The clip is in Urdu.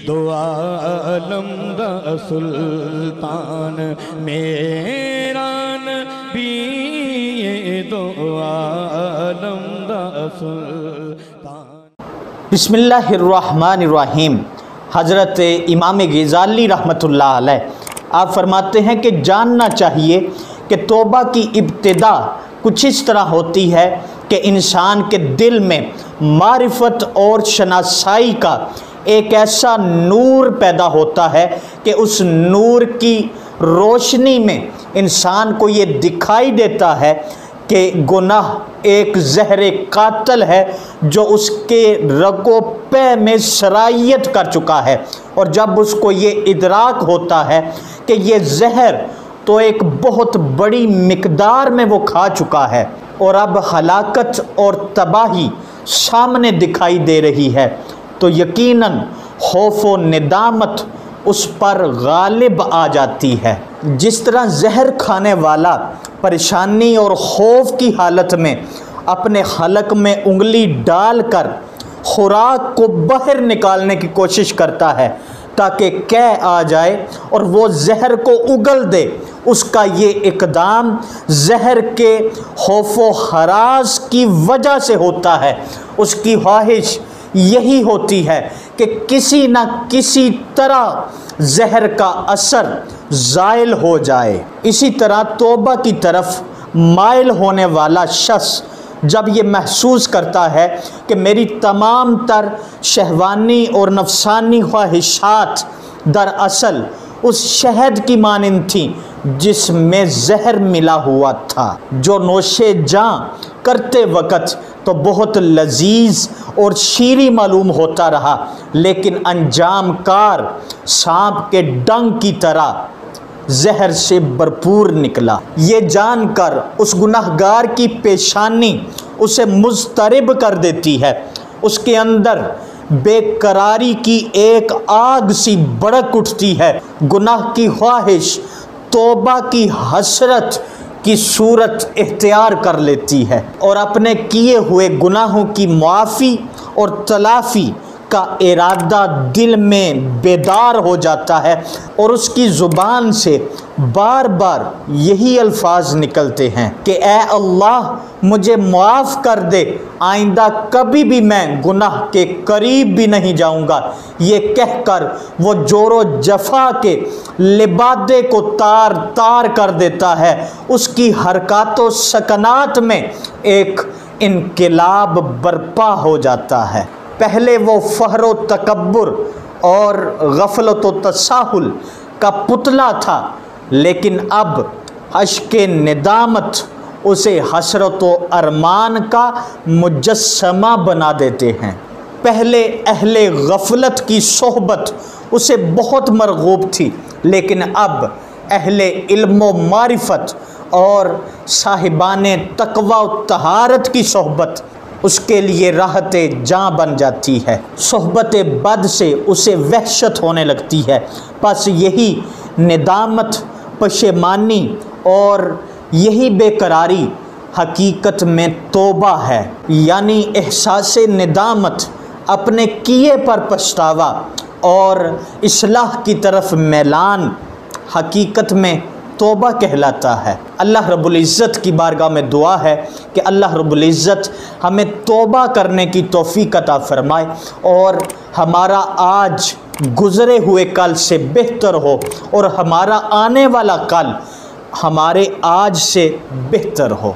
دو عالم دا سلطان میرا نبی، یہ دو عالم دا سلطان۔ بسم اللہ الرحمن الرحیم۔ حضرت امام غزالی رحمۃ اللہ علیہ آپ فرماتے ہیں کہ جاننا چاہیے کہ توبہ کی ابتدا کچھ اس طرح ہوتی ہے کہ انسان کے دل میں معرفت اور شناسائی کا ایک ایسا نور پیدا ہوتا ہے کہ اس نور کی روشنی میں انسان کو یہ دکھائی دیتا ہے کہ گناہ ایک زہر قاتل ہے جو اس کے رگ و پے میں سرایت کر چکا ہے، اور جب اس کو یہ ادراک ہوتا ہے کہ یہ زہر تو ایک بہت بڑی مقدار میں وہ کھا چکا ہے اور اب ہلاکت اور تباہی سامنے دکھائی دے رہی ہے، تو یقیناً خوف و ندامت اس پر غالب آ جاتی ہے۔ جس طرح زہر کھانے والا پریشانی اور خوف کی حالت میں اپنے حلق میں انگلی ڈال کر خوراک کو باہر نکالنے کی کوشش کرتا ہے تاکہ قے آ جائے اور وہ زہر کو اگل دے، اس کا یہ اقدام زہر کے خوف و ہراس کی وجہ سے ہوتا ہے۔ اس کی خواہش یہی ہوتی ہے کہ کسی نہ کسی طرح زہر کا اثر زائل ہو جائے۔ اسی طرح توبہ کی طرف مائل ہونے والا شخص جب یہ محسوس کرتا ہے کہ میری تمام تر شہوانی اور نفسانی خواہشات دراصل اس شہد کی مانند تھیں جس میں زہر ملا ہوا تھا، جو نوشے جاں کرتے وقت تو بہت لذیذ اور شیریں معلوم ہوتا رہا، لیکن انجام کار سانپ کے ڈنگ کی طرح زہر سے بھرپور نکلا۔ یہ جان کر اس گناہگار کی پیشانی اسے مضطرب کر دیتی ہے، اس کے اندر بے قراری کی ایک آگ سی بھڑک اٹھتی ہے، گناہ کی خواہش توبہ کی حسرت کی صورت اختیار کر لیتی ہے اور اپنے کیے ہوئے گناہوں کی معافی اور تلافی کا ارادہ دل میں بیدار ہو جاتا ہے، اور اس کی زبان سے بار بار یہی الفاظ نکلتے ہیں کہ اے اللہ مجھے معاف کر دے، آئندہ کبھی بھی میں گناہ کے قریب بھی نہیں جاؤں گا۔ یہ کہہ کر وہ جور و جفا کے لبادے کو تار تار کر دیتا ہے، اس کی حرکات و سکنات میں ایک انقلاب برپا ہو جاتا ہے۔ پہلے وہ فخر و تکبر اور غفلت و تساہل کا پتلا تھا، لیکن اب اشک ندامت اسے حسرت و ارمان کا مجسمہ بنا دیتے ہیں۔ پہلے اہل غفلت کی صحبت اسے بہت مرغوب تھی، لیکن اب اہل علم و معرفت اور صاحبان تقوی و طہارت کی صحبت اس کے لیے راحت جاں بن جاتی ہے۔ صحبت بد سے اسے وحشت ہونے لگتی ہے، پس یہی ندامت، پشیمانی اور یہی بے قراری حقیقت میں توبہ ہے، یعنی احساس ندامت، اپنے کیے پر پچھتاوا اور اصلاح کی طرف میلان حقیقت میں توبہ کہلاتا ہے۔ اللہ رب العزت کی بارگاہ میں دعا ہے کہ اللہ رب العزت ہمیں توبہ کرنے کی توفیق عطا فرمائے اور ہمارا آج گزرے ہوئے کل سے بہتر ہو اور ہمارا آنے والا کل ہمارے آج سے بہتر ہو۔